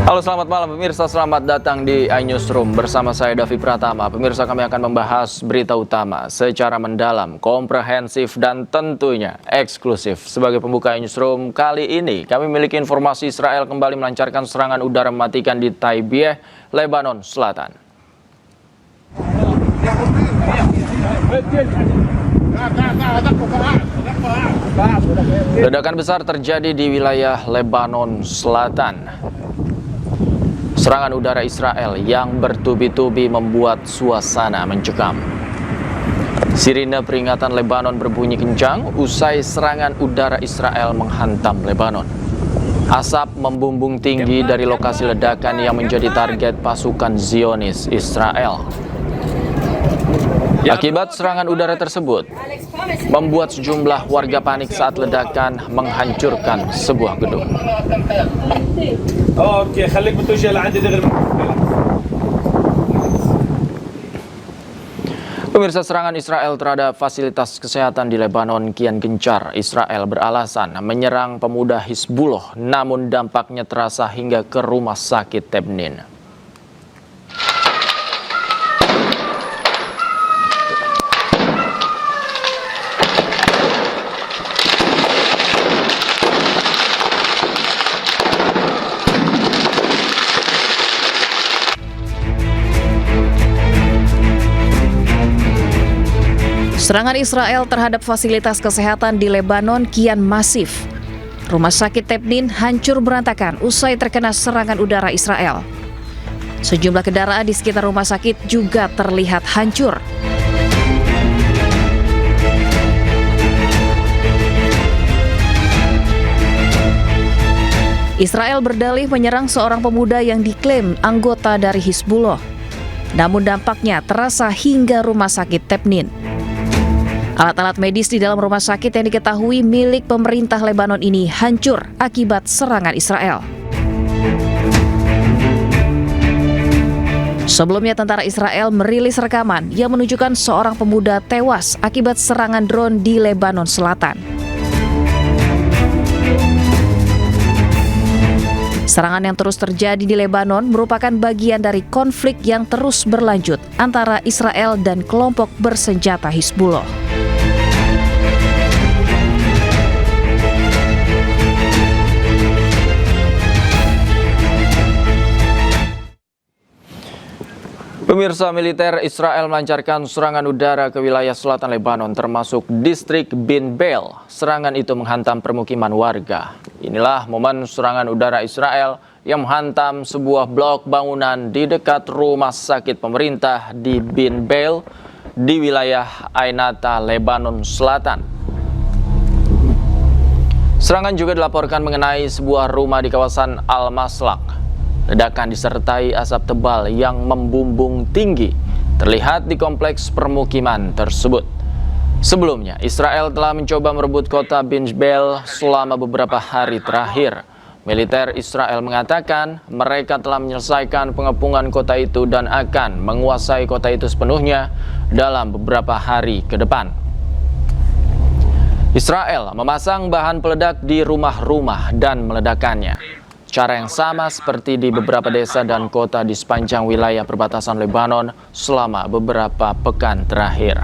Halo, selamat malam pemirsa, selamat datang di iNewsroom bersama saya Davi Pratama. Pemirsa, kami akan membahas berita utama secara mendalam, komprehensif dan tentunya eksklusif. Sebagai pembuka iNewsroom kali ini, kami memiliki informasi Israel kembali melancarkan serangan udara mematikan di Taibieh, Lebanon Selatan. Ledakan besar terjadi di wilayah Lebanon Selatan. Serangan udara Israel yang bertubi-tubi membuat suasana mencekam. Sirine peringatan Lebanon berbunyi kencang usai serangan udara Israel menghantam Lebanon. Asap membumbung tinggi dari lokasi ledakan yang menjadi target pasukan Zionis Israel. Akibat serangan udara tersebut, membuat sejumlah warga panik saat ledakan menghancurkan sebuah gedung. Pemirsa, serangan Israel terhadap fasilitas kesehatan di Lebanon kian gencar. Israel beralasan menyerang pemuda Hizbullah, namun dampaknya terasa hingga ke rumah sakit Tebnin. Serangan Israel terhadap fasilitas kesehatan di Lebanon kian masif. Rumah sakit Tebnin hancur berantakan usai terkena serangan udara Israel. Sejumlah kendaraan di sekitar rumah sakit juga terlihat hancur. Israel berdalih menyerang seorang pemuda yang diklaim anggota dari Hizbullah. Namun dampaknya terasa hingga rumah sakit Tebnin. Alat-alat medis di dalam rumah sakit yang diketahui milik pemerintah Lebanon ini hancur akibat serangan Israel. Sebelumnya, tentara Israel merilis rekaman yang menunjukkan seorang pemuda tewas akibat serangan drone di Lebanon Selatan. Serangan yang terus terjadi di Lebanon merupakan bagian dari konflik yang terus berlanjut antara Israel dan kelompok bersenjata Hizbullah. Pemirsa, militer Israel melancarkan serangan udara ke wilayah selatan Lebanon termasuk distrik Bin Bel. Serangan itu menghantam permukiman warga. Inilah momen serangan udara Israel yang menghantam sebuah blok bangunan di dekat rumah sakit pemerintah di Bin Bel di wilayah Ainata, Lebanon Selatan. Serangan juga dilaporkan mengenai sebuah rumah di kawasan Al-Maslak. Ledakan disertai asap tebal yang membumbung tinggi terlihat di kompleks permukiman tersebut. Sebelumnya, Israel telah mencoba merebut kota Bin Bel selama beberapa hari terakhir. Militer Israel mengatakan mereka telah menyelesaikan pengepungan kota itu dan akan menguasai kota itu sepenuhnya dalam beberapa hari ke depan. Israel memasang bahan peledak di rumah-rumah dan meledakannya. Cara yang sama seperti di beberapa desa dan kota di sepanjang wilayah perbatasan Lebanon selama beberapa pekan terakhir.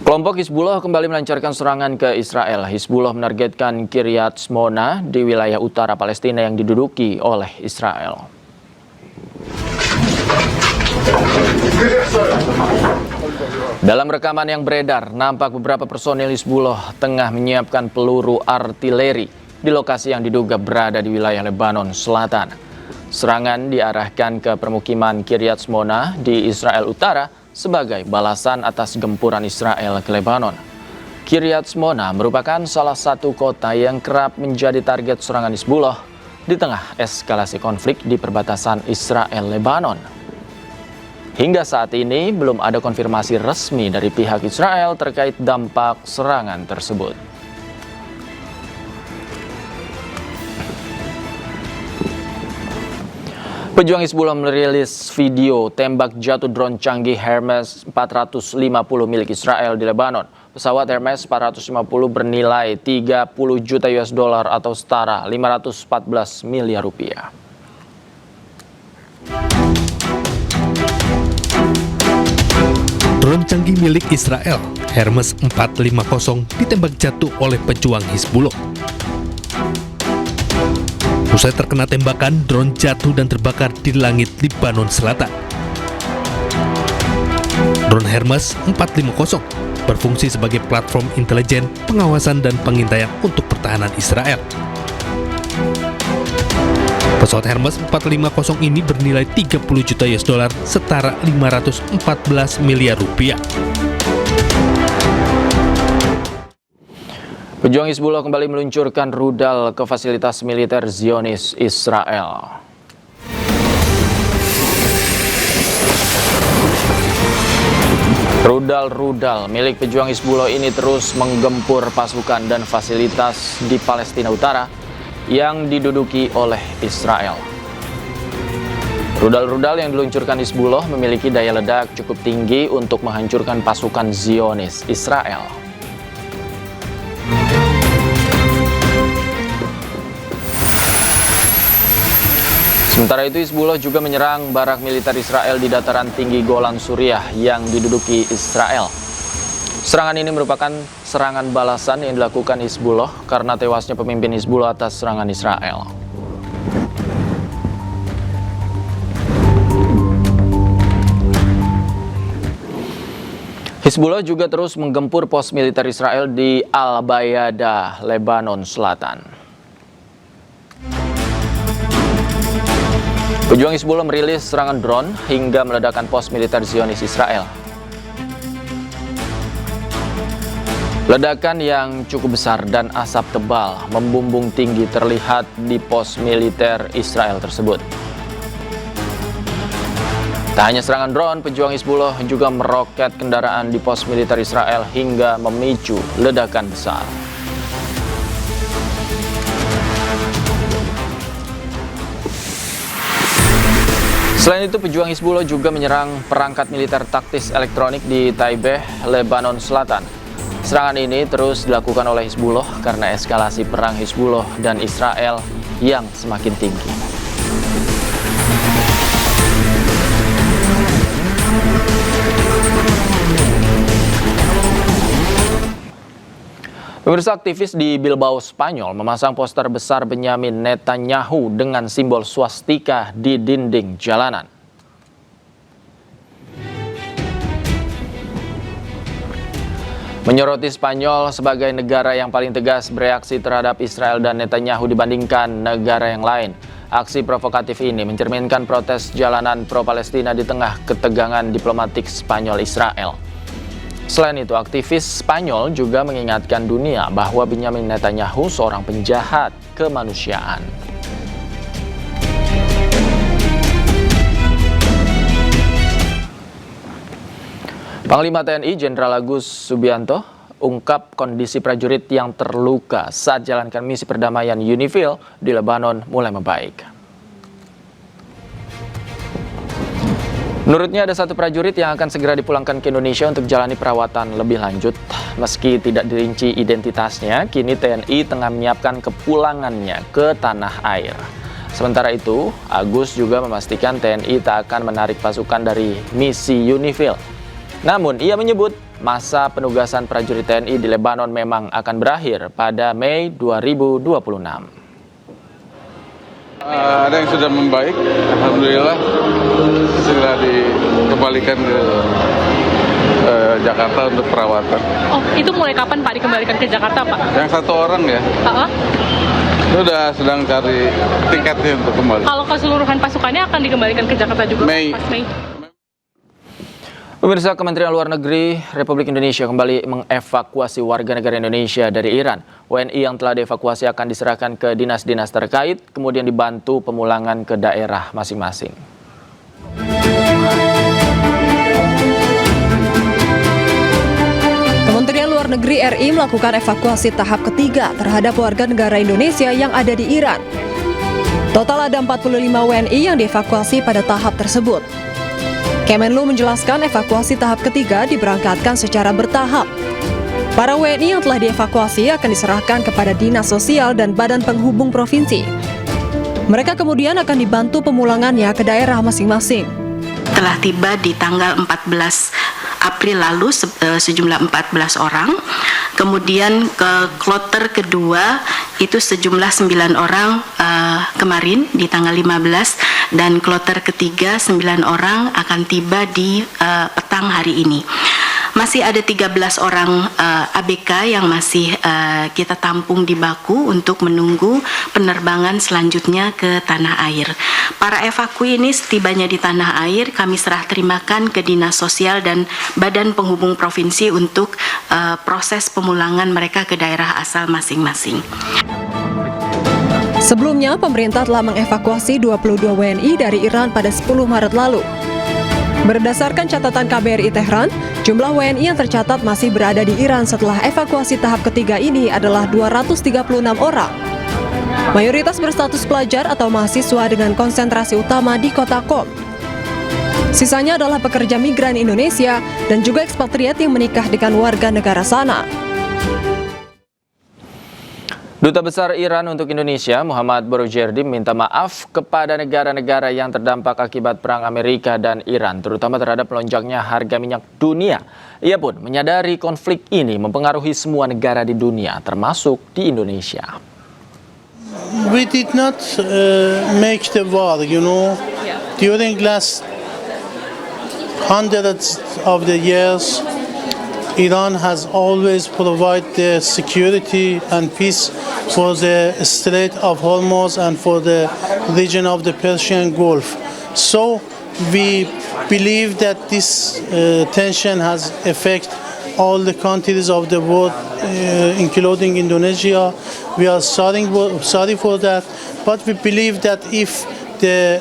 Kelompok Hizbullah kembali melancarkan serangan ke Israel. Hizbullah menargetkan Kiryat Shmona di wilayah utara Palestina yang diduduki oleh Israel. Dalam rekaman yang beredar, nampak beberapa personil Hizbullah tengah menyiapkan peluru artileri di lokasi yang diduga berada di wilayah Lebanon Selatan. Serangan diarahkan ke permukiman Kiryat Shmona di Israel Utara sebagai balasan atas gempuran Israel ke Lebanon. Kiryat Shmona merupakan salah satu kota yang kerap menjadi target serangan Hizbullah di tengah eskalasi konflik di perbatasan Israel-Lebanon. Hingga saat ini belum ada konfirmasi resmi dari pihak Israel terkait dampak serangan tersebut. Pejuang Hizbullah merilis video tembak jatuh drone canggih Hermes 450 milik Israel di Lebanon. pesawat Hermes 450 bernilai 30 juta US dollar atau setara 514 miliar rupiah. Drone canggih milik Israel, Hermes 450 ditembak jatuh oleh pejuang Hizbullah. Usai terkena tembakan, drone jatuh dan terbakar di langit Lebanon Selatan. Drone Hermes 450 berfungsi sebagai platform intelijen, pengawasan, dan pengintaian untuk pertahanan Israel. Pesawat Hermes 450 ini bernilai 30 juta US dollar, setara 514 miliar rupiah. Pejuang Hizbullah kembali meluncurkan rudal ke fasilitas militer Zionis Israel. Rudal milik pejuang Hizbullah ini terus menggempur pasukan dan fasilitas di Palestina Utara yang diduduki oleh Israel. Rudal-rudal yang diluncurkan Hizbullah memiliki daya ledak cukup tinggi untuk menghancurkan pasukan Zionis Israel. Sementara itu, Hizbullah juga menyerang barak militer Israel di dataran tinggi Golan Suriah yang diduduki Israel. Serangan ini merupakan serangan balasan yang dilakukan Hizbullah karena tewasnya pemimpin Hizbullah atas serangan Israel. Hizbullah juga terus menggempur pos militer Israel di Al-Bayada, Lebanon Selatan. Pejuang Hizbullah merilis serangan drone hingga meledakkan pos militer Zionis Israel. Ledakan yang cukup besar dan asap tebal membumbung tinggi terlihat di pos militer Israel tersebut. Tak hanya serangan drone, pejuang Hizbullah juga meroket kendaraan di pos militer Israel hingga memicu ledakan besar. Selain itu, pejuang Hizbullah juga menyerang perangkat militer taktis elektronik di Taibeh, Lebanon Selatan. Serangan ini terus dilakukan oleh Hizbullah karena eskalasi perang Hizbullah dan Israel yang semakin tinggi. Pemirsa, aktivis di Bilbao, Spanyol memasang poster besar Benyamin Netanyahu dengan simbol swastika di dinding jalanan. Menyoroti Spanyol sebagai negara yang paling tegas bereaksi terhadap Israel dan Netanyahu dibandingkan negara yang lain. Aksi provokatif ini mencerminkan protes jalanan pro-Palestina di tengah ketegangan diplomatik Spanyol-Israel. Selain itu, aktivis Spanyol juga mengingatkan dunia bahwa Benyamin Netanyahu seorang penjahat kemanusiaan. Panglima TNI Jenderal Agus Subianto ungkap kondisi prajurit yang terluka saat jalankan misi perdamaian UNIFIL di Lebanon mulai membaik. Menurutnya ada satu prajurit yang akan segera dipulangkan ke Indonesia untuk jalani perawatan lebih lanjut. Meski tidak dirinci identitasnya, kini TNI tengah menyiapkan kepulangannya ke tanah air. Sementara itu, Agus juga memastikan TNI tak akan menarik pasukan dari misi UNIFIL. Namun, ia menyebut masa penugasan prajurit TNI di Lebanon memang akan berakhir pada Mei 2026. Ada yang sudah membaik, alhamdulillah segera dikembalikan ke Jakarta untuk perawatan. Oh, itu mulai kapan Pak dikembalikan ke Jakarta, Pak? Yang satu orang ya, sudah sedang cari tiketnya untuk kembali. Kalau keseluruhan pasukannya akan dikembalikan ke Jakarta juga Mei. pas Mei? Pemirsa, Kementerian Luar Negeri Republik Indonesia kembali mengevakuasi warga negara Indonesia dari Iran. WNI yang telah dievakuasi akan diserahkan ke dinas-dinas terkait, kemudian dibantu pemulangan ke daerah masing-masing. Kementerian Luar Negeri RI melakukan evakuasi tahap ketiga terhadap warga negara Indonesia yang ada di Iran. Total ada 45 WNI yang dievakuasi pada tahap tersebut. Kemenlu menjelaskan evakuasi tahap ketiga diberangkatkan secara bertahap. Para WNI yang telah dievakuasi akan diserahkan kepada Dinas Sosial dan Badan Penghubung Provinsi. Mereka kemudian akan dibantu pemulangannya ke daerah masing-masing. Telah tiba di tanggal 14 April lalu sejumlah 14 orang. Kemudian ke kloter kedua itu sejumlah 9 orang kemarin di tanggal 15, dan kloter ketiga 9 orang akan tiba di petang hari ini. Masih ada 13 orang ABK yang masih kita tampung di Baku untuk menunggu penerbangan selanjutnya ke tanah air. Para evakui ini setibanya di tanah air kami serah terimakan ke Dinas Sosial dan Badan Penghubung Provinsi untuk proses pemulangan mereka ke daerah asal masing-masing. Sebelumnya, pemerintah telah mengevakuasi 22 WNI dari Iran pada 10 Maret lalu. Berdasarkan catatan KBRI Tehran, jumlah WNI yang tercatat masih berada di Iran setelah evakuasi tahap ketiga ini adalah 236 orang. Mayoritas berstatus pelajar atau mahasiswa dengan konsentrasi utama di kota Qom. Sisanya adalah pekerja migran Indonesia dan juga ekspatriat yang menikah dengan warga negara sana. Duta Besar Iran untuk Indonesia, Muhammad Baroujerdi, minta maaf kepada negara-negara yang terdampak akibat perang Amerika dan Iran, terutama terhadap melonjaknya harga minyak dunia. Ia pun menyadari konflik ini mempengaruhi semua negara di dunia, termasuk di Indonesia. We did not make the war, During last hundreds of the years, Iran has always provided the security and peace for the Strait of Hormuz and for the region of the Persian Gulf. So we believe that this tension has affected all the countries of the world, including Indonesia. We are sorry for that, but we believe that if the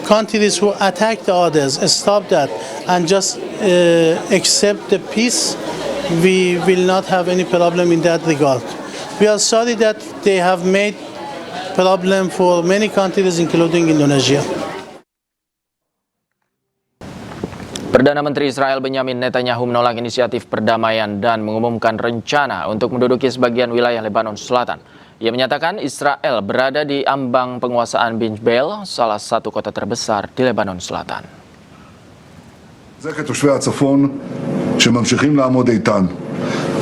countries who attack the others stop that and just accept the peace, we will not have any problem in that regard. We are sorry that they have made problem for many countries, including Indonesia. Perdana Menteri Israel Benyamin Netanyahu menolak inisiatif perdamaian dan mengumumkan rencana untuk menduduki sebagian wilayah Lebanon Selatan. Ia menyatakan Israel berada di ambang penguasaan Binjbel, salah satu kota terbesar di Lebanon Selatan. תושבי הצפון שממשיכים לעמוד איתן.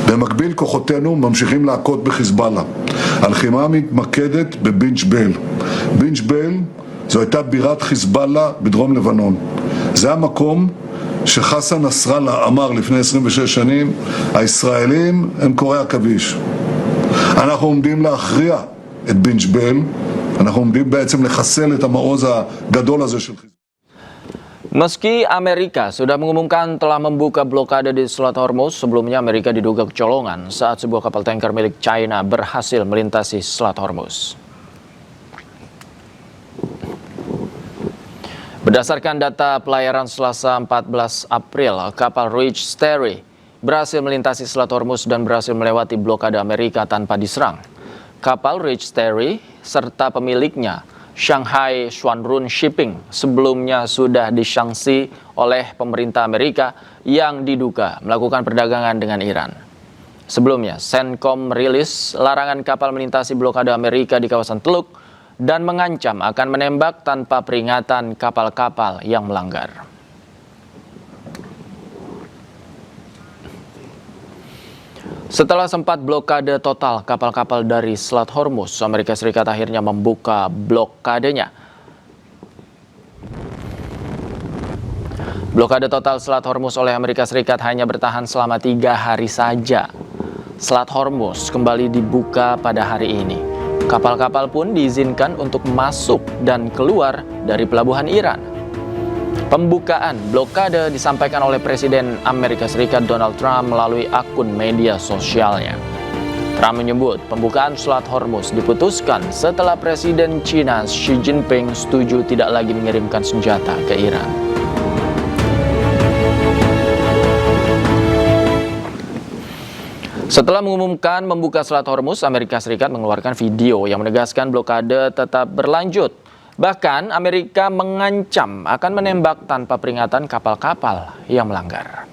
במקביל כוחותינו ממשיכים להכות בחיזבאללה. הלחימה מתמקדת בבינג'בל. בינג'בל זו הייתה בירת חיזבאללה בדרום לבנון. זה המקום שחסן נסראללה אמר לפני 26 שנים, הישראלים הם קוראי עכביש. אנחנו עומדים להכריע את בינג'בל, אנחנו עומדים בעצם לחסל את המעוז הגדול הזה של חיזבאללה. Meski Amerika sudah mengumumkan telah membuka blokade di Selat Hormuz, sebelumnya Amerika diduga kecolongan saat sebuah kapal tanker milik China berhasil melintasi Selat Hormuz. Berdasarkan data pelayaran Selasa 14 April, kapal Rich Sterry berhasil melintasi Selat Hormuz dan berhasil melewati blokade Amerika tanpa diserang. Kapal Rich Sterry serta pemiliknya Shanghai Shuanrun Shipping sebelumnya sudah disanksi oleh pemerintah Amerika yang diduga melakukan perdagangan dengan Iran. Sebelumnya, CENTCOM merilis larangan kapal melintasi blokade Amerika di kawasan Teluk dan mengancam akan menembak tanpa peringatan kapal-kapal yang melanggar. Setelah sempat blokade total kapal-kapal dari Selat Hormuz, Amerika Serikat akhirnya membuka blokadenya. Blokade total Selat Hormuz oleh Amerika Serikat hanya bertahan selama 3 hari saja. Selat Hormuz kembali dibuka pada hari ini. Kapal-kapal pun diizinkan untuk masuk dan keluar dari pelabuhan Iran. Pembukaan blokade disampaikan oleh Presiden Amerika Serikat Donald Trump melalui akun media sosialnya. Trump menyebut pembukaan Selat Hormuz diputuskan setelah Presiden China Xi Jinping setuju tidak lagi mengirimkan senjata ke Iran. Setelah mengumumkan membuka Selat Hormuz, Amerika Serikat mengeluarkan video yang menegaskan blokade tetap berlanjut. Bahkan Amerika mengancam akan menembak tanpa peringatan kapal-kapal yang melanggar.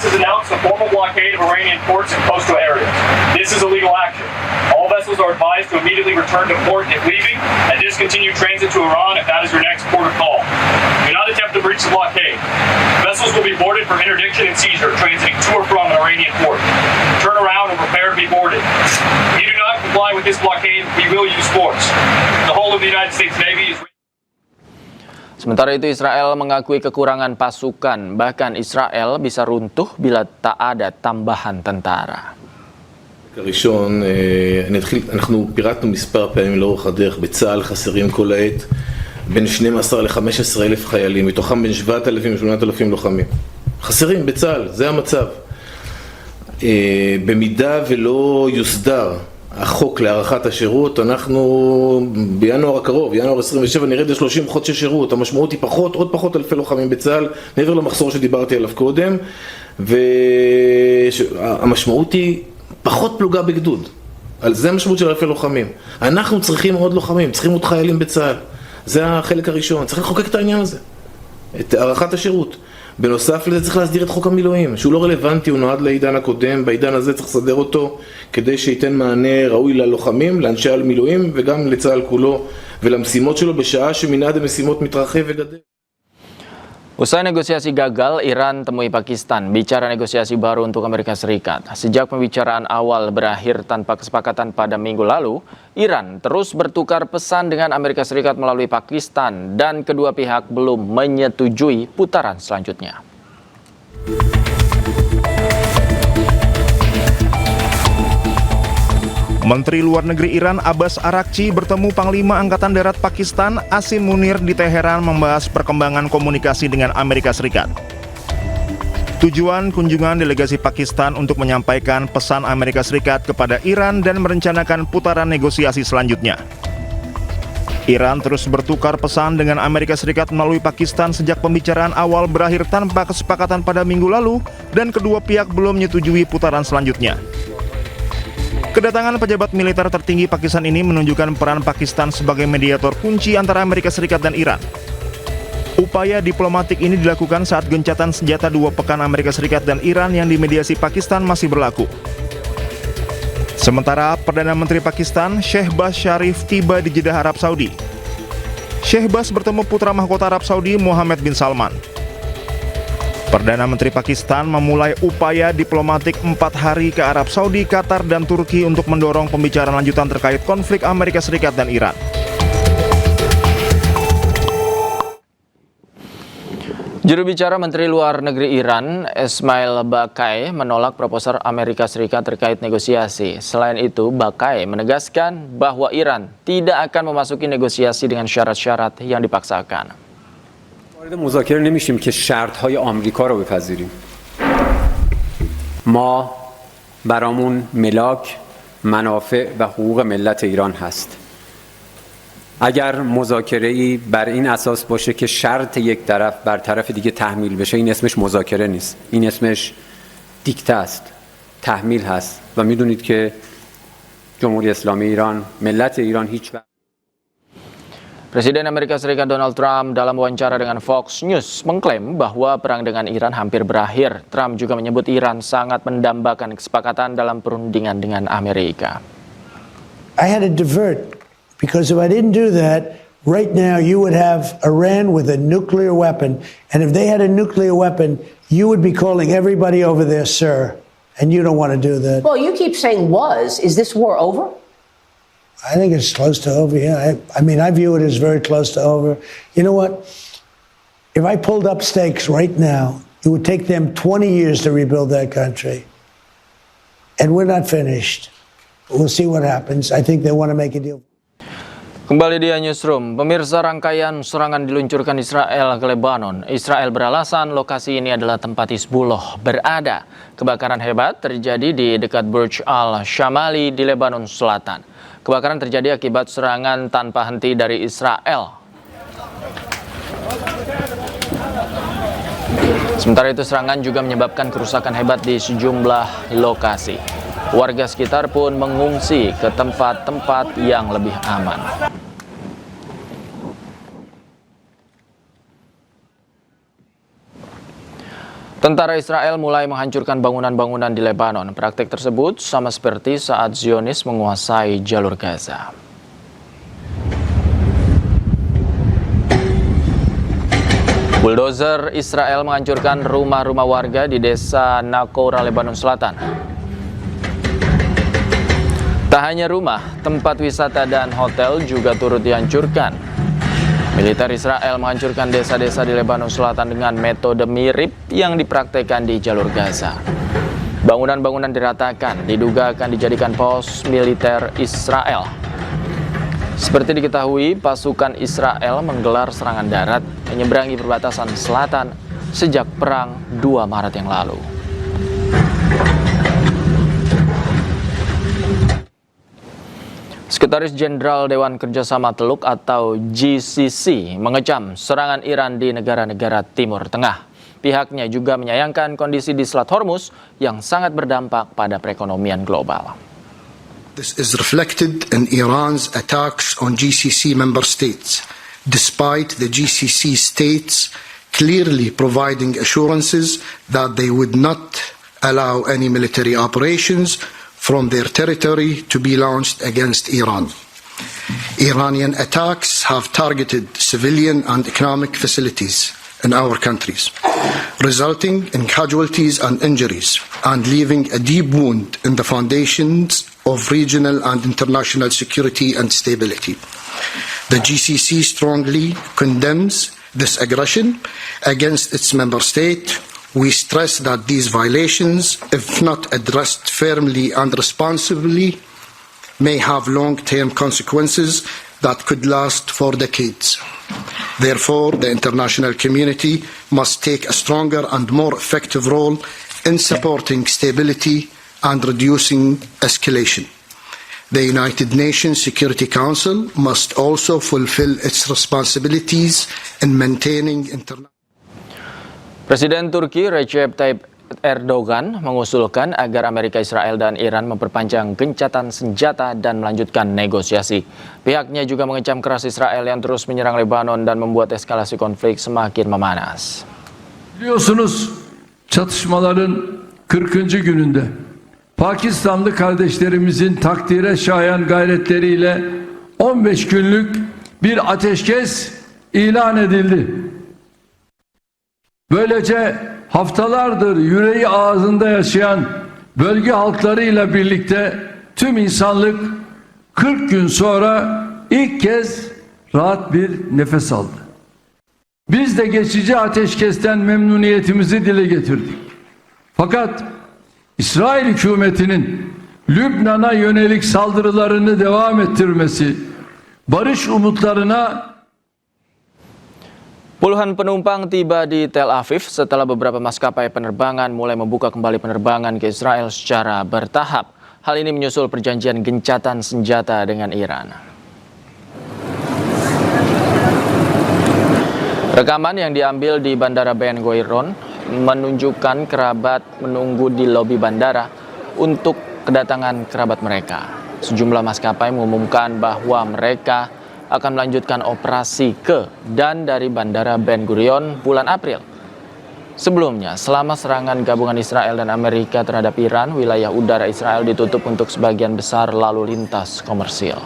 has announced a formal blockade of Iranian ports and coastal areas. This is illegal action. All vessels are advised to immediately return to port if leaving and discontinue transit to Iran if that is your next port of call. Do not attempt to breach the blockade. Vessels will be boarded for interdiction and seizure transiting to or from an Iranian port. Turn around and prepare to be boarded. If you do not comply with this blockade, we will use force. The whole of the United States Navy is... Sementara itu Israel mengakui kekurangan pasukan, bahkan Israel bisa runtuh bila tak ada tambahan tentara. הראשון, אנחנו פירטנו מספר פעמים לאורך הדרך, בצה"ל חסרים כל העת בין 12 ל-15 אלף חיילים, מתוכם בין 7,000 ל-8,000 לוחמים. חסרים בצה"ל, זה המצב. במידה ולא יוסדר החוק להארכת השירות, אנחנו בינואר הקרוב, ינואר 27, נרד ל-30 חודשי שירות. המשמעות היא עוד פחות אלפי לוחמים בצה"ל, מעבר למחסור שדיברתי עליו קודם, והמשמעות היא פחות פלוגה בגדוד. על זה המשמעות של אלפי לוחמים. אנחנו צריכים עוד לוחמים, צריכים עוד חיילים בצה"ל. זה החלק הראשון, צריך לחוקק את העניין הזה, את הארכת השירות. בנוסף לזה צריך להסדיר את חוק המילואים, שהוא לא רלוונטי, הוא נועד לעידן הקודם, בעידן הזה צריך לסדר אותו כדי שייתן מענה ראוי ללוחמים, לאנשי המילואים וגם לצה"ל כולו ולמשימות שלו בשעה שמנעד המשימות מתרחב וגדל. Usai negosiasi gagal, Iran temui Pakistan, bicara negosiasi baru untuk Amerika Serikat. Sejak pembicaraan awal berakhir tanpa kesepakatan pada minggu lalu, Iran terus bertukar pesan dengan Amerika Serikat melalui Pakistan dan kedua pihak belum menyetujui putaran selanjutnya. Menteri Luar Negeri Iran Abbas Araghchi bertemu Panglima Angkatan Darat Pakistan Asim Munir di Teheran membahas perkembangan komunikasi dengan Amerika Serikat. Tujuan kunjungan delegasi Pakistan untuk menyampaikan pesan Amerika Serikat kepada Iran dan merencanakan putaran negosiasi selanjutnya. Iran terus bertukar pesan dengan Amerika Serikat melalui Pakistan sejak pembicaraan awal berakhir tanpa kesepakatan pada minggu lalu dan kedua pihak belum menyetujui putaran selanjutnya. Kedatangan pejabat militer tertinggi Pakistan ini menunjukkan peran Pakistan sebagai mediator kunci antara Amerika Serikat dan Iran. Upaya diplomatik ini dilakukan saat gencatan senjata 2 pekan Amerika Serikat dan Iran yang dimediasi Pakistan masih berlaku. Sementara Perdana Menteri Pakistan, Shehbaz Sharif tiba di Jeddah, Arab Saudi. Shehbaz bertemu putra mahkota Arab Saudi, Mohammed bin Salman. Perdana Menteri Pakistan memulai upaya diplomatik 4 hari ke Arab Saudi, Qatar, dan Turki untuk mendorong pembicaraan lanjutan terkait konflik Amerika Serikat dan Iran. Juru bicara Menteri Luar Negeri Iran, Ismail Baqai, menolak proposal Amerika Serikat terkait negosiasi. Selain itu, Baqai menegaskan bahwa Iran tidak akan memasuki negosiasi dengan syarat-syarat yang dipaksakan. وارد مذاکره نمیشیم که شرط‌های آمریکا رو بپذیریم. ما برامون ملاک، منافع و حقوق ملت ایران هست. اگر مذاکره‌ای بر این اساس باشه که شرط یک طرف بر طرف دیگه تحمیل بشه، این اسمش مذاکره نیست. این اسمش دیکته است، تحمیل هست و میدونید که جمهوری اسلامی ایران، ملت ایران هیچ وقت Presiden Amerika Serikat Donald Trump dalam wawancara dengan Fox News mengklaim bahwa perang dengan Iran hampir berakhir. Trump juga menyebut Iran sangat mendambakan kesepakatan dalam perundingan dengan Amerika. I had to divert because if I didn't do that, right now you would have Iran with a nuclear weapon, and if they had a nuclear weapon, you would be calling everybody over there, sir, and you don't want to do that. Well, you keep saying was. Is this war over? I think it's close to over, yeah. I mean, I view it as very close to over. You know what? If I pulled up stakes right now, it would take them 20 years to rebuild that country. And we're not finished. We'll see what happens. I think they want to make a deal. Kembali di Newsroom, pemirsa, rangkaian serangan diluncurkan Israel ke Lebanon. Israel beralasan lokasi ini adalah tempat Hizbullah berada. Kebakaran hebat terjadi di dekat Burj al-Shamali di Lebanon Selatan. Kebakaran terjadi akibat serangan tanpa henti dari Israel. Sementara itu serangan juga menyebabkan kerusakan hebat di sejumlah lokasi. Warga sekitar pun mengungsi ke tempat-tempat yang lebih aman. Tentara Israel mulai menghancurkan bangunan-bangunan di Lebanon. Praktik tersebut sama seperti saat Zionis menguasai jalur Gaza. Bulldozer Israel menghancurkan rumah-rumah warga di desa Nakoura, Lebanon Selatan. Tak hanya rumah, tempat wisata dan hotel juga turut dihancurkan. Militer Israel menghancurkan desa-desa di Lebanon Selatan dengan metode mirip yang dipraktekkan di jalur Gaza. Bangunan-bangunan diratakan, diduga akan dijadikan pos militer Israel. Seperti diketahui, pasukan Israel menggelar serangan darat menyeberangi perbatasan selatan sejak Perang 2 Maret yang lalu. Sekretaris Jenderal Dewan Kerjasama Teluk atau GCC mengecam serangan Iran di negara-negara Timur Tengah. Pihaknya juga menyayangkan kondisi di Selat Hormuz yang sangat berdampak pada perekonomian global. This is reflected in Iran's attacks on GCC member states, despite the GCC states clearly providing assurances that they would not allow any military operations from their territory to be launched against Iran. Iranian attacks have targeted civilian and economic facilities in our countries, resulting in casualties and injuries and leaving a deep wound in the foundations of regional and international security and stability. The GCC strongly condemns this aggression against its member state. We stress that these violations, if not addressed firmly and responsibly, may have long-term consequences that could last for decades. Therefore, the international community must take a stronger and more effective role in supporting stability and reducing escalation. The United Nations Security Council must also fulfill its responsibilities in maintaining international. Presiden Turki Recep Tayyip Erdogan mengusulkan agar Amerika, Israel, dan Iran memperpanjang gencatan senjata dan melanjutkan negosiasi. Pihaknya juga mengecam keras Israel yang terus menyerang Lebanon dan membuat eskalasi konflik semakin memanas. Biliyorsunuz çatışmaların 40. gününde Pakistanlı kardeşlerimizin takdire şayan gayretleriyle 15 günlük bir ateşkes ilan edildi. Böylece haftalardır yüreği ağzında yaşayan bölge halklarıyla birlikte tüm insanlık 40 gün sonra ilk kez rahat bir nefes aldı. Biz de geçici ateşkesten memnuniyetimizi dile getirdik. Fakat İsrail hükümetinin Lübnan'a yönelik saldırılarını devam ettirmesi, barış umutlarına. Puluhan penumpang tiba di Tel Aviv setelah beberapa maskapai penerbangan mulai membuka kembali penerbangan ke Israel secara bertahap. Hal ini menyusul perjanjian gencatan senjata dengan Iran. Rekaman yang diambil di Bandara Ben Gurion menunjukkan kerabat menunggu di lobi bandara untuk kedatangan kerabat mereka. Sejumlah maskapai mengumumkan bahwa mereka akan melanjutkan operasi ke dan dari Bandara Ben Gurion bulan April. Sebelumnya, selama serangan gabungan Israel dan Amerika terhadap Iran, wilayah udara Israel ditutup untuk sebagian besar lalu lintas komersil.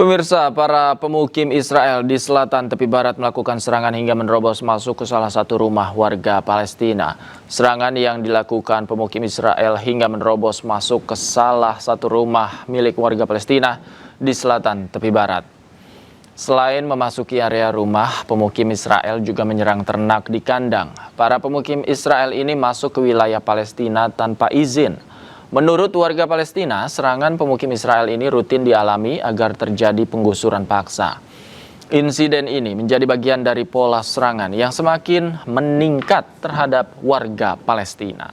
Pemirsa, para pemukim Israel di selatan tepi barat melakukan serangan hingga menerobos masuk ke salah satu rumah warga Palestina. Serangan yang dilakukan pemukim Israel hingga menerobos masuk ke salah satu rumah milik warga Palestina di selatan tepi barat. Selain memasuki area rumah, pemukim Israel juga menyerang ternak di kandang. Para pemukim Israel ini masuk ke wilayah Palestina tanpa izin. Menurut warga Palestina, serangan pemukim Israel ini rutin dialami agar terjadi penggusuran paksa. Insiden ini menjadi bagian dari pola serangan yang semakin meningkat terhadap warga Palestina.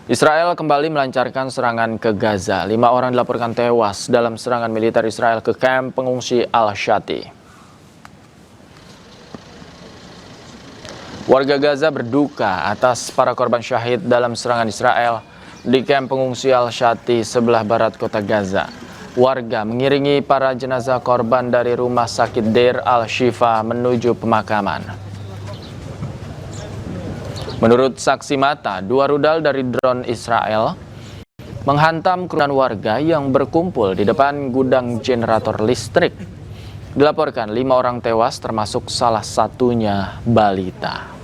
Israel kembali melancarkan serangan ke Gaza. 5 orang dilaporkan tewas dalam serangan militer Israel ke kamp pengungsi Al-Shati. Warga Gaza berduka atas para korban syahid dalam serangan Israel di kamp pengungsi Al-Shati sebelah barat kota Gaza. warga mengiringi para jenazah korban dari rumah sakit Deir al-Shifa menuju pemakaman. Menurut saksi mata, 2 rudal dari drone Israel menghantam kerumunan warga yang berkumpul di depan gudang generator listrik. Dilaporkan 5 orang tewas termasuk salah satunya balita.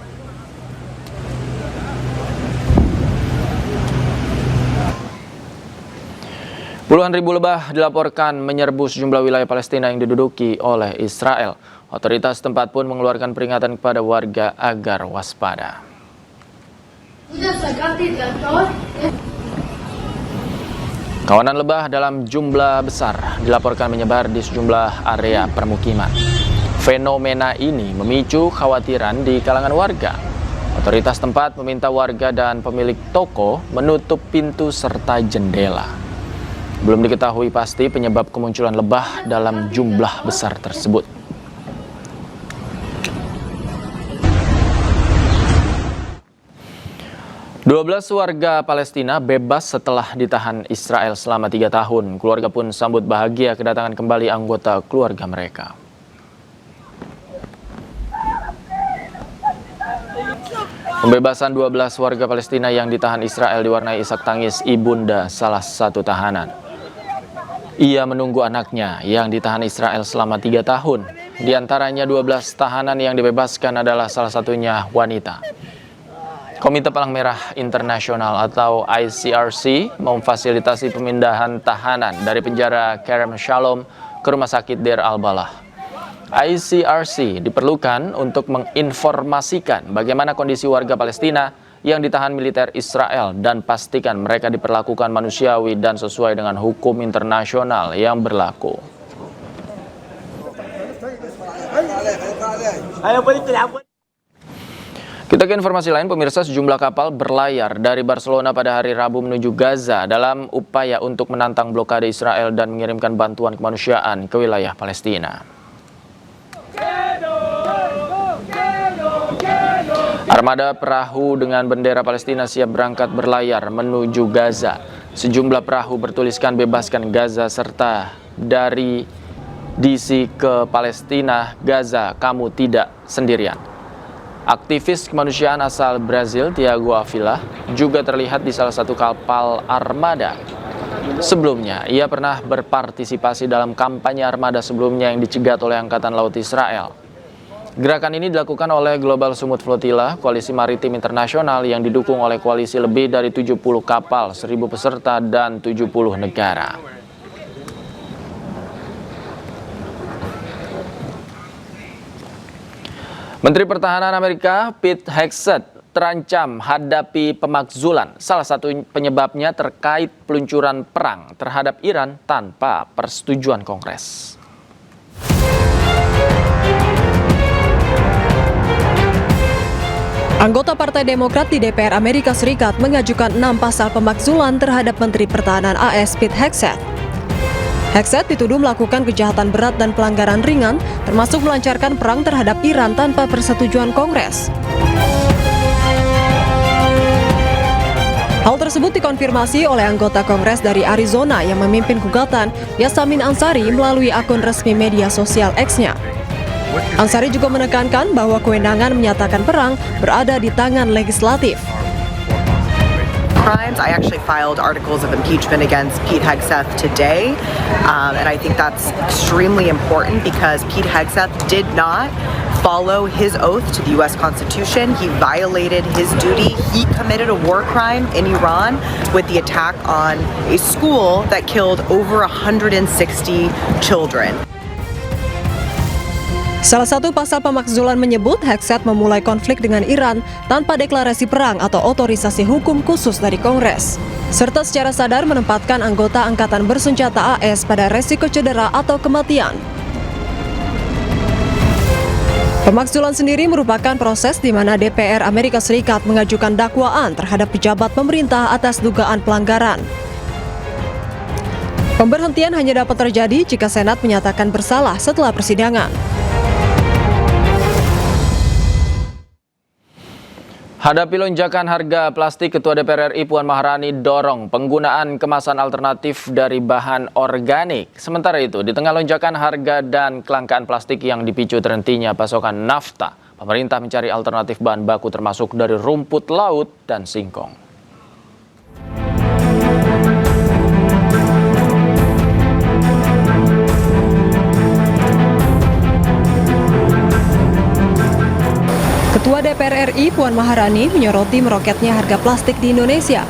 Puluhan ribu lebah dilaporkan menyerbu sejumlah wilayah Palestina yang diduduki oleh Israel. Otoritas tempat pun mengeluarkan peringatan kepada warga agar waspada. Kawanan lebah dalam jumlah besar dilaporkan menyebar di sejumlah area permukiman. Fenomena ini memicu kekhawatiran di kalangan warga. Otoritas tempat meminta warga dan pemilik toko menutup pintu serta jendela. Belum diketahui pasti penyebab kemunculan lebah dalam jumlah besar tersebut. Dua 12 warga Palestina bebas setelah ditahan Israel selama 3 tahun. Keluarga pun sambut bahagia kedatangan kembali anggota keluarga mereka. Pembebasan 12 warga Palestina yang ditahan Israel diwarnai isak tangis ibunda salah satu tahanan. Ia menunggu anaknya yang ditahan Israel selama 3 tahun. Di antaranya 12 tahanan yang dibebaskan adalah salah satunya wanita. Komite Palang Merah Internasional atau ICRC memfasilitasi pemindahan tahanan dari penjara Kerem Shalom ke rumah sakit Deir al-Balah. ICRC diperlukan untuk menginformasikan bagaimana kondisi warga Palestina yang ditahan militer Israel dan pastikan mereka diperlakukan manusiawi dan sesuai dengan hukum internasional yang berlaku. Kita ke informasi lain, pemirsa. Sejumlah kapal berlayar dari Barcelona pada hari Rabu menuju Gaza dalam upaya untuk menantang blokade Israel dan mengirimkan bantuan kemanusiaan ke wilayah Palestina. Armada perahu dengan bendera Palestina siap berangkat berlayar menuju Gaza. Sejumlah perahu bertuliskan "Bebaskan Gaza" serta "Dari DC ke Palestina, Gaza, kamu tidak sendirian". Aktivis kemanusiaan asal Brazil, Tiago Avila, juga terlihat di salah satu kapal armada. Sebelumnya, ia pernah berpartisipasi dalam kampanye armada sebelumnya yang dicegat oleh Angkatan Laut Israel. Gerakan ini dilakukan oleh Global Sumut Flotilla, koalisi maritim internasional yang didukung oleh koalisi lebih dari 70 kapal, 1.000 peserta, dan 70 negara. Menteri Pertahanan Amerika Pete Hegseth terancam hadapi pemakzulan. Salah satu penyebabnya terkait peluncuran perang terhadap Iran tanpa persetujuan Kongres. Anggota Partai Demokrat di DPR Amerika Serikat mengajukan 6 pasal pemakzulan terhadap Menteri Pertahanan AS Pete Hegseth. Hegseth dituduh melakukan kejahatan berat dan pelanggaran ringan, termasuk melancarkan perang terhadap Iran tanpa persetujuan Kongres. Hal tersebut dikonfirmasi oleh anggota Kongres dari Arizona yang memimpin gugatan, Yasamin Ansari, melalui akun resmi media sosial X-nya. Ansari juga menekankan bahwa kewenangan menyatakan perang berada di tangan legislatif. Crimes. I actually filed articles of impeachment against Pete Hegseth today, and I think that's extremely important because Pete Hegseth did not follow his oath to the U.S. Constitution. He violated his duty. He committed a war crime in Iran with the attack on a school that killed over 160 children. Salah satu pasal pemakzulan menyebut Hegseth memulai konflik dengan Iran tanpa deklarasi perang atau otorisasi hukum khusus dari Kongres, serta secara sadar menempatkan anggota Angkatan Bersenjata AS pada resiko cedera atau kematian. Pemakzulan sendiri merupakan proses di mana DPR Amerika Serikat mengajukan dakwaan terhadap pejabat pemerintah atas dugaan pelanggaran. Pemberhentian hanya dapat terjadi jika Senat menyatakan bersalah setelah persidangan. Hadapi lonjakan harga plastik, Ketua DPR RI Puan Maharani dorong penggunaan kemasan alternatif dari bahan organik. Sementara itu, di tengah lonjakan harga dan kelangkaan plastik yang dipicu terhentinya pasokan nafta, pemerintah mencari alternatif bahan baku termasuk dari rumput laut dan singkong. Ketua DPR RI Puan Maharani menyoroti meroketnya harga plastik di Indonesia.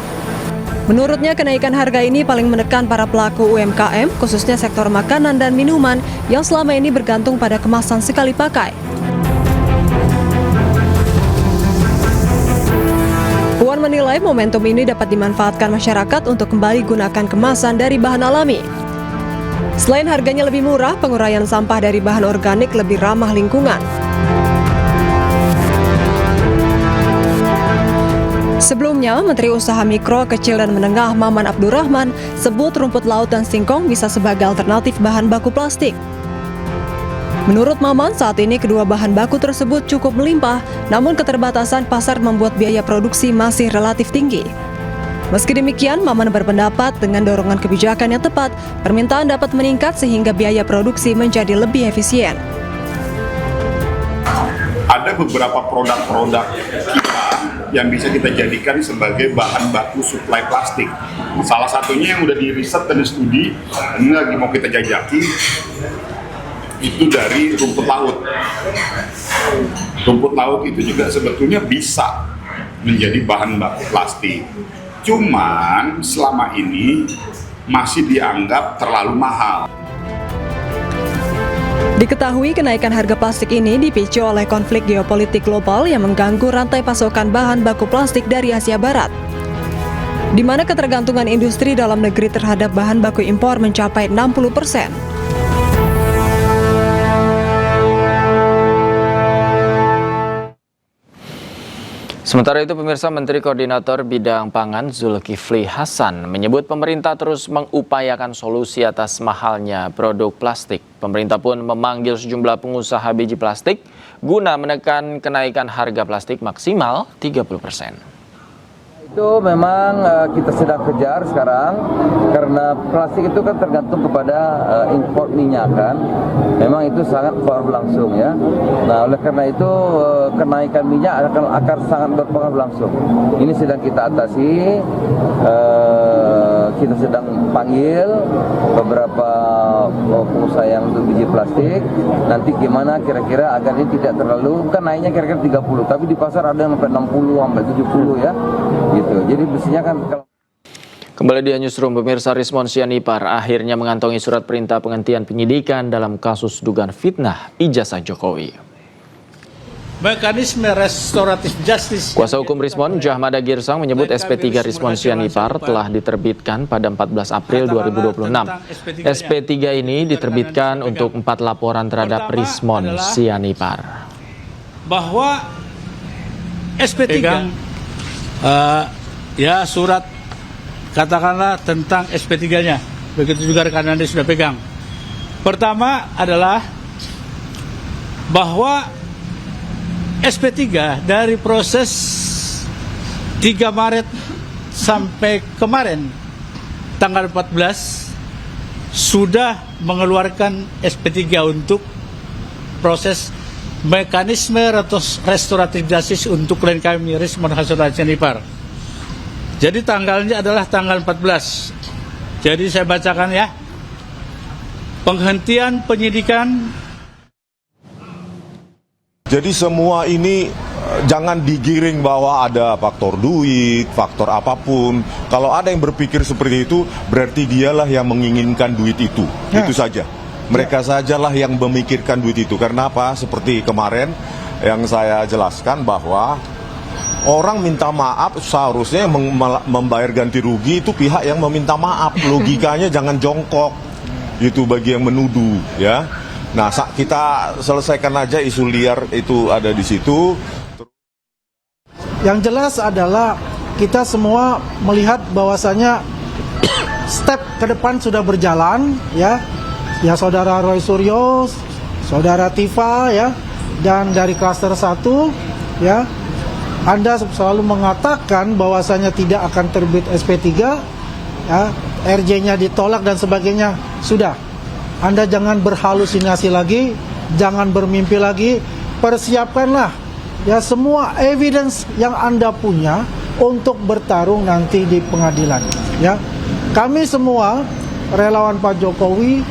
Menurutnya, kenaikan harga ini paling menekan para pelaku UMKM, khususnya sektor makanan dan minuman yang selama ini bergantung pada kemasan sekali pakai. Puan menilai momentum ini dapat dimanfaatkan masyarakat untuk kembali gunakan kemasan dari bahan alami. Selain harganya lebih murah, penguraian sampah dari bahan organik lebih ramah lingkungan. Sebelumnya, Menteri Usaha Mikro, Kecil dan Menengah Maman Abdurrahman sebut rumput laut dan singkong bisa sebagai alternatif bahan baku plastik. Menurut Maman, saat ini kedua bahan baku tersebut cukup melimpah, namun keterbatasan pasar membuat biaya produksi masih relatif tinggi. Meski demikian, Maman berpendapat dengan dorongan kebijakan yang tepat, permintaan dapat meningkat sehingga biaya produksi menjadi lebih efisien. Ada beberapa produk-produk kita yang bisa kita jadikan sebagai bahan baku suplai plastik. Salah satunya yang udah di riset dan studi, ini lagi mau kita jajaki, itu dari rumput laut. Rumput laut itu juga sebetulnya bisa menjadi bahan baku plastik. Cuman selama ini masih dianggap terlalu mahal. Diketahui kenaikan harga plastik ini dipicu oleh konflik geopolitik global yang mengganggu rantai pasokan bahan baku plastik dari Asia Barat, di mana ketergantungan industri dalam negeri terhadap bahan baku impor mencapai 60%. Sementara itu, pemirsa, Menteri Koordinator Bidang Pangan Zulkifli Hasan menyebut pemerintah terus mengupayakan solusi atas mahalnya produk plastik. Pemerintah pun memanggil sejumlah pengusaha biji plastik guna menekan kenaikan harga plastik maksimal 30%. Itu memang kita sedang kejar sekarang, karena plastik itu kan tergantung kepada import minyak kan. Memang itu sangat berlangsung ya. Nah, oleh karena itu kenaikan minyak akan sangat berpengaruh langsung. Ini sedang kita atasi. Kita sedang panggil beberapa pengusaha yang untuk biji plastik. Nanti gimana kira-kira agar ini tidak terlalu, kan naiknya kira-kira 30, tapi di pasar ada yang sampai 60 sampai 70 ya. Gitu. Jadi mestinya kan kalau Kembali di Newsroom, pemirsa, Rismon Sianipar akhirnya mengantongi surat perintah penghentian penyidikan dalam kasus dugaan fitnah ijazah Jokowi. Mekanisme restoratif justice. Kuasa hukum Rismon, Jahmada Girsang, menyebut SP3 Rismon Sianipar telah diterbitkan pada 14 April 2026. SP3 ini diterbitkan untuk 4 laporan terhadap Rismon Sianipar. Bahwa SP3 ya surat katakanlah tentang SP3-nya. Begitu juga rekan Anda sudah pegang. Pertama adalah bahwa SP3 dari proses 3 Maret sampai kemarin tanggal 14 sudah mengeluarkan SP3 untuk proses mekanisme restoratif justice untuk klien kami Rismon Sianipar. Jadi tanggalnya adalah tanggal 14. Jadi saya bacakan ya. Penghentian penyidikan. Jadi semua ini jangan digiring bahwa ada faktor duit, faktor apapun. Kalau ada yang berpikir seperti itu, berarti dialah yang menginginkan duit itu. Ya. Itu saja. Mereka sajalah yang memikirkan duit itu. Karena apa? Seperti kemarin yang saya jelaskan bahwa orang minta maaf seharusnya membayar ganti rugi itu pihak yang meminta maaf. Logikanya jangan jongkok. Itu bagi yang menuduh, ya. Nah, kita selesaikan aja isu liar itu ada di situ. Yang jelas adalah kita semua melihat bahwasanya step ke depan sudah berjalan, ya. Ya, saudara Roy Suryo, saudara Tifa, ya, dan dari klaster 1, ya, Anda selalu mengatakan bahwasanya tidak akan terbit SP3, ya, RJ-nya ditolak dan sebagainya. Sudah, Anda jangan berhalusinasi lagi, jangan bermimpi lagi, persiapkanlah ya semua evidence yang Anda punya untuk bertarung nanti di pengadilan. Ya, kami semua relawan Pak Jokowi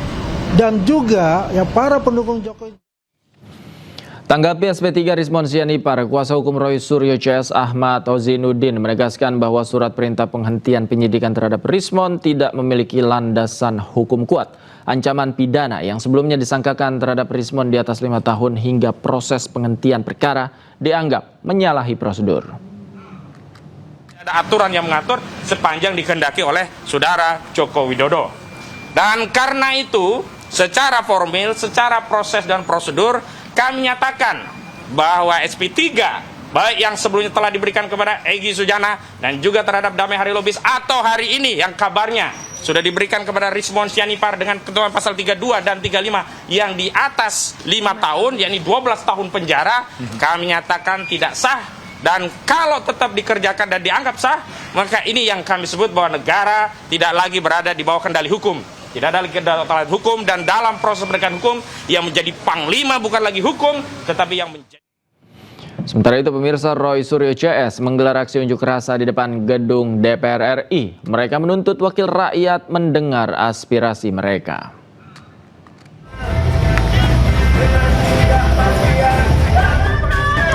dan juga ya para pendukung Jokowi. Tanggapi SP3 Rismon Sianipar, kuasa hukum Roy Suryo CS Ahmad Ozinuddin menegaskan bahwa surat perintah penghentian penyidikan terhadap Rismon tidak memiliki landasan hukum kuat. Ancaman pidana yang sebelumnya disangkakan terhadap Rismon di atas 5 tahun hingga proses penghentian perkara dianggap menyalahi prosedur. Ada aturan yang mengatur sepanjang dikehendaki oleh Saudara Joko Widodo. Dan karena itu, secara formil, secara proses dan prosedur, kami nyatakan bahwa SP3 baik yang sebelumnya telah diberikan kepada Egy Sujana dan juga terhadap Damai Hari Lubis atau hari ini yang kabarnya sudah diberikan kepada Rismon Sianipar dengan ketentuan pasal 32 dan 35 yang di atas 5 tahun, yakni 12 tahun penjara, kami nyatakan tidak sah. Dan kalau tetap dikerjakan dan dianggap sah, maka ini yang kami sebut bahwa negara tidak lagi berada di bawah kendali hukum. Tidak ada lagi kendali hukum, dan dalam proses penegakan hukum yang menjadi panglima bukan lagi hukum, tetapi yang menjadi... Sementara itu pemirsa, Roy Suryo CS menggelar aksi unjuk rasa di depan gedung DPR RI. Mereka menuntut wakil rakyat mendengar aspirasi mereka.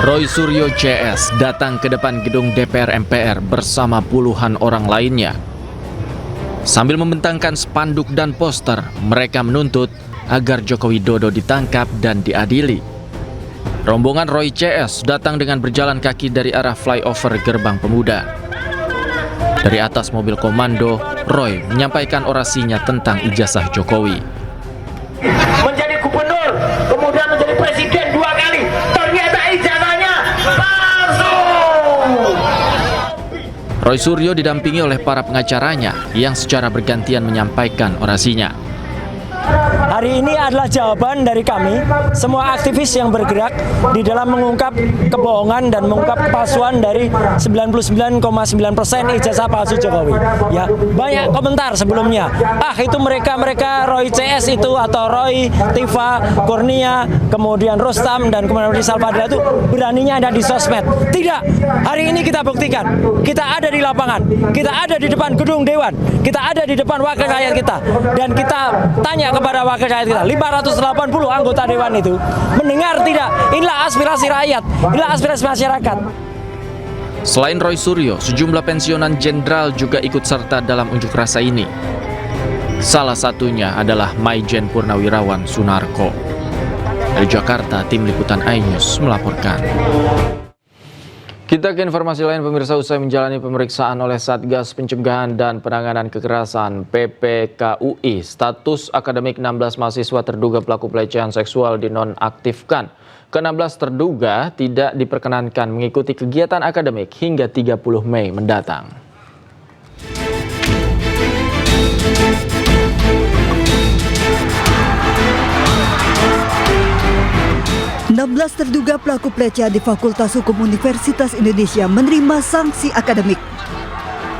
Roy Suryo CS datang ke depan gedung DPR MPR bersama puluhan orang lainnya. Sambil membentangkan spanduk dan poster, mereka menuntut agar Joko Widodo ditangkap dan diadili. Rombongan Roy CS datang dengan berjalan kaki dari arah flyover Gerbang Pemuda. Dari atas mobil komando, Roy menyampaikan orasinya tentang ijazah Jokowi. Menjadi gubernur, kemudian menjadi presiden 2 kali, ternyata ijazahnya palsu. Roy Suryo didampingi oleh para pengacaranya yang secara bergantian menyampaikan orasinya. Hari ini adalah jawaban dari kami, semua aktivis yang bergerak di dalam mengungkap kebohongan dan mengungkap kepalsuan dari 99,9% ijazah palsu Jokowi. Ya, banyak komentar sebelumnya. Itu mereka Roy CS itu atau Roy, Tifa, Kurnia, kemudian Rustam dan kemudian Rizal Fadila itu beraninya ada di sosmed. Tidak. Hari ini kita buktikan. Kita ada di lapangan. Kita ada di depan gedung Dewan. Kita ada di depan wakil rakyat kita. Dan kita tanya kepada wakil rakyat kita, 580 anggota Dewan itu mendengar tidak? Inilah aspirasi rakyat, inilah aspirasi masyarakat. Selain Roy Suryo, sejumlah pensiunan jenderal juga ikut serta dalam unjuk rasa ini. Salah satunya adalah Maijen Purnawirawan Sunarko. Dari Jakarta, tim liputan iNews melaporkan. Kita ke informasi lain, pemirsa. Usai menjalani pemeriksaan oleh Satgas Pencegahan dan Penanganan Kekerasan PPKUI, status akademik 16 mahasiswa terduga pelaku pelecehan seksual dinonaktifkan. Ke-16 terduga tidak diperkenankan mengikuti kegiatan akademik hingga 30 Mei mendatang. 16 terduga pelaku pelecehan di Fakultas Hukum Universitas Indonesia menerima sanksi akademik.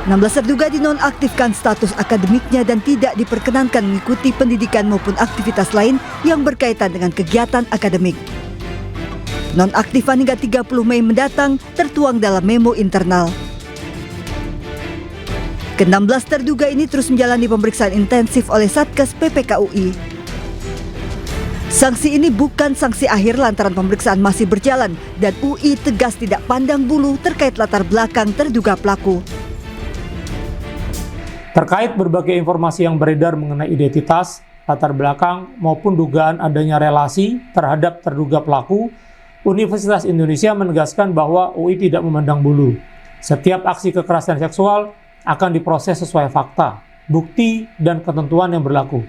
16 terduga dinonaktifkan status akademiknya dan tidak diperkenankan mengikuti pendidikan maupun aktivitas lain yang berkaitan dengan kegiatan akademik. Nonaktifan hingga 30 Mei mendatang tertuang dalam memo internal. Ke-16 terduga ini terus menjalani pemeriksaan intensif oleh Satgas PPKUI. Sanksi ini bukan sanksi akhir lantaran pemeriksaan masih berjalan dan UI tegas tidak pandang bulu terkait latar belakang terduga pelaku. Terkait berbagai informasi yang beredar mengenai identitas, latar belakang maupun dugaan adanya relasi terhadap terduga pelaku, Universitas Indonesia menegaskan bahwa UI tidak memandang bulu. Setiap aksi kekerasan seksual akan diproses sesuai fakta, bukti, dan ketentuan yang berlaku.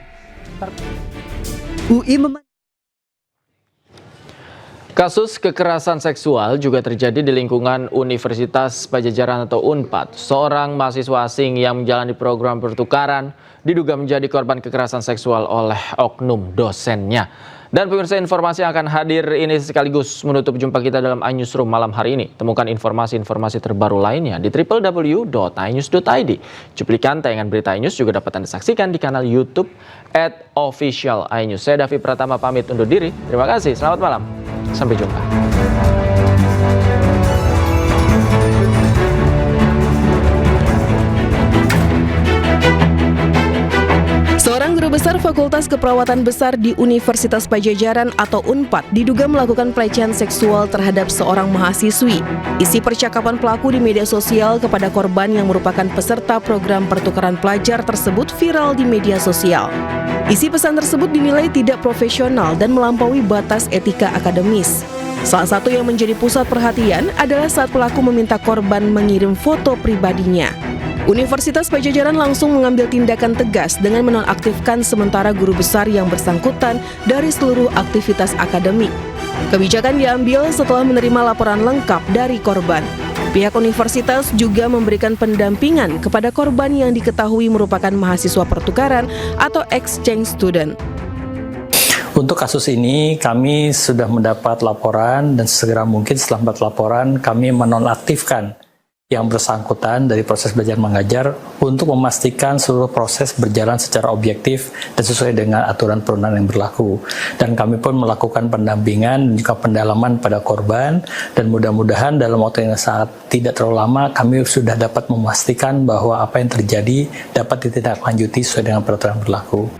Kasus kekerasan seksual juga terjadi di lingkungan Universitas Padjadjaran atau UNPAD. Seorang mahasiswa asing yang menjalani program pertukaran diduga menjadi korban kekerasan seksual oleh oknum dosennya. Dan pemirsa, informasi yang akan hadir ini sekaligus menutup jumpa kita dalam iNewsroom malam hari ini. Temukan informasi-informasi terbaru lainnya di www.inews.id. Cuplikan tayangan berita iNews juga dapat Anda saksikan di kanal YouTube @official_inews. Saya Davi Pratama pamit undur diri. Terima kasih, selamat malam. Sampai jumpa. Seorang guru besar Fakultas Keperawatan Besar di Universitas Padjadjaran atau UNPAD diduga melakukan pelecehan seksual terhadap seorang mahasiswi. Isi percakapan pelaku di media sosial kepada korban yang merupakan peserta program pertukaran pelajar tersebut viral di media sosial. Isi pesan tersebut dinilai tidak profesional dan melampaui batas etika akademis. Salah satu yang menjadi pusat perhatian adalah saat pelaku meminta korban mengirim foto pribadinya. Universitas Padjadjaran langsung mengambil tindakan tegas dengan menonaktifkan sementara guru besar yang bersangkutan dari seluruh aktivitas akademik. Kebijakan diambil setelah menerima laporan lengkap dari korban. Pihak universitas juga memberikan pendampingan kepada korban yang diketahui merupakan mahasiswa pertukaran atau exchange student. Untuk kasus ini kami sudah mendapat laporan dan segera mungkin setelah mendapat laporan kami menonaktifkan yang bersangkutan dari proses belajar mengajar untuk memastikan seluruh proses berjalan secara objektif dan sesuai dengan aturan perundangan yang berlaku. Dan kami pun melakukan pendampingan dan juga pendalaman pada korban, dan mudah-mudahan dalam waktu yang sangat tidak terlalu lama kami sudah dapat memastikan bahwa apa yang terjadi dapat ditindaklanjuti sesuai dengan peraturan berlaku.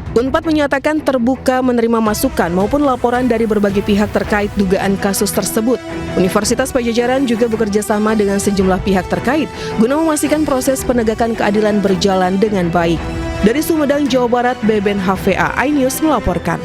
UNPAD menyatakan terbuka menerima masukan maupun laporan dari berbagai pihak terkait dugaan kasus tersebut. Universitas Padjadjaran juga bekerja sama dengan sejumlah pihak terkait guna memastikan proses penegakan keadilan berjalan dengan baik. Dari Sumedang, Jawa Barat, Beben HVA iNews melaporkan.